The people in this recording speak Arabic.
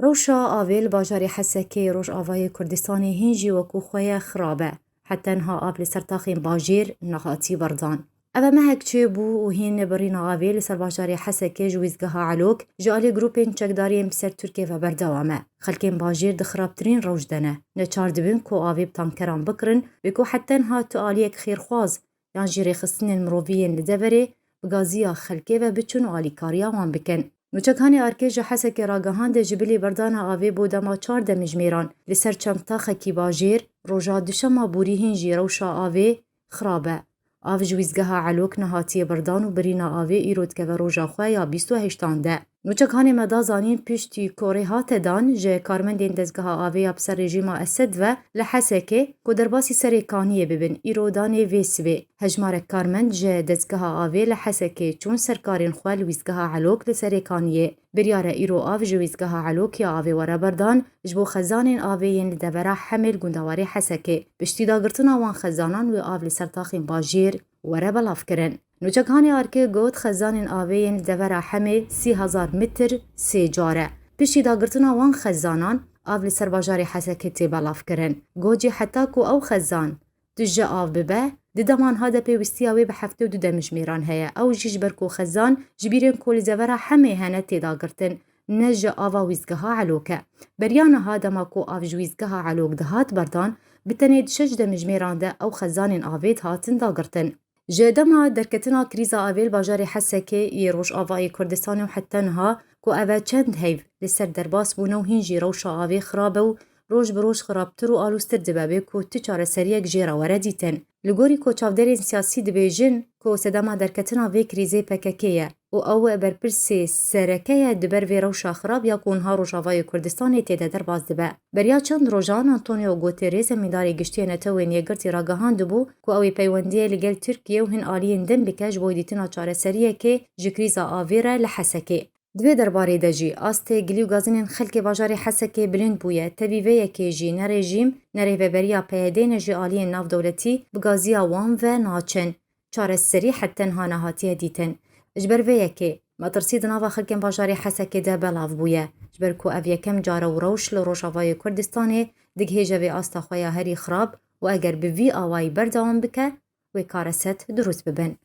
روشا آویل باجاری حسکی روش آوای کردستانی هنجی وکو خواه خرابه حتی انها آب لسرتاخین باجیر نخاتی بردان. اما مهک چه بو و هین برین آویل لسر باجاری حسکی جویزگاه علوک جالی گروپین چکداریم بسر ترکیه و بردوامه. خلکین باجیر دخرابترین روش دنه. نچار دبین کو آویب تانکران بکرن بکو حتی انها تو آلیک خیرخواز یان جیری خستن المروفیین لدوره بگازیا خلکه و بچون آلیکاریا وان بکن. نوچکانی ارکیج حسک راگهاند جبلی بردان آوی بودما 4 دمجمیران لسر چمتا خکی باجیر روژا دوشما بوری هنجی روشا آوی خرابه. آو جویزگاه علوک نهاتی بردان و برینا آوی ایرود که و روژا خواه یا 28 ده. نوچکانی مدازانین پشتی کوری هات دان جه کارمندین دزگاه آوی یا بسر رژیم اسد و لحسکه که درباسی سریکانیه ببین ایرودان ویسوی. هجمار کارمند جه دزگاه آوی لحسکه چون سرکارین خواه لویزگاه علوک لسریکانیه. بریاره ایرو آو جویزگاه علوک یا آوی وره بردان جبو خزانین آویین لدوره حمل گندواری حسکه. بشتی داگرتنا وان خزانان و آو لسرتاخین باجیر وره بلاف کرن. نوچکانی آرکه گوت خزانین آویین لدوره حمل 30,000 متر 3 جاره. پشتی داگرتنا وان خزانان آو لسر باجاری حسکه تی بلاف کرن. گوجی حتی کو او خزان دجا آو ببه ددمان هادا پیوستی آوی به 72 دمجمیران هیا او جیج برکو خزان جبیرین کولی زوره همه هنه تی داگرتن نجا آوا ویزگاه علوکه. بریان هادا ما کو آو جویزگاه علوک دهات بردان بتنید 6 دمجمیران ده او خزانین آوید هاتن داگرتن. جدما درکتنا کریزا آویل باجاری حسکه یروش آوای کردستان و حتی نها کو اوه چند هیو لسر درباس بونو هنجی روش آوی خرابه و روش بروش خرابتر و آلوستر دبابه کو تچار سریک جیرا وردیتن. لگوری کو چاودرین سیاسی دبیجن کو سدما درکتنا وی کریزه پککیه و او برپرسی سرکه دبر وی روشا خراب یا کونها روش آوای کردستان تیده درباز دبه. بریا چند روژان آنتونیو گوتریز میداری گشتی نتوین یگرتی راگهان دبو کو اوی پیوندیه لگل ترکیه و هن آلین دن بکش بویدیتنا چار سریه که جکریزا آویره لحسکه. دوی درباره دجی آسته گلیو گازنین خلک باجاری حسکه بلند بویه تبیوه که جی نه رژیم نه ریوبریا پیدین جی آلی ناف دولتی بگازیا وان و ناچن چار سری حتی ها نهاتیه دیتن. جبروه که مطرسید ناوا خلک باجاری حسکه ده بلاف بویه جبر کو اویه کم جاره و روش لروشاوای کردستانه دگه جوی آستا خویا هری خراب و اگر به وی آوای بردوان بکه و کارست دروس ببن.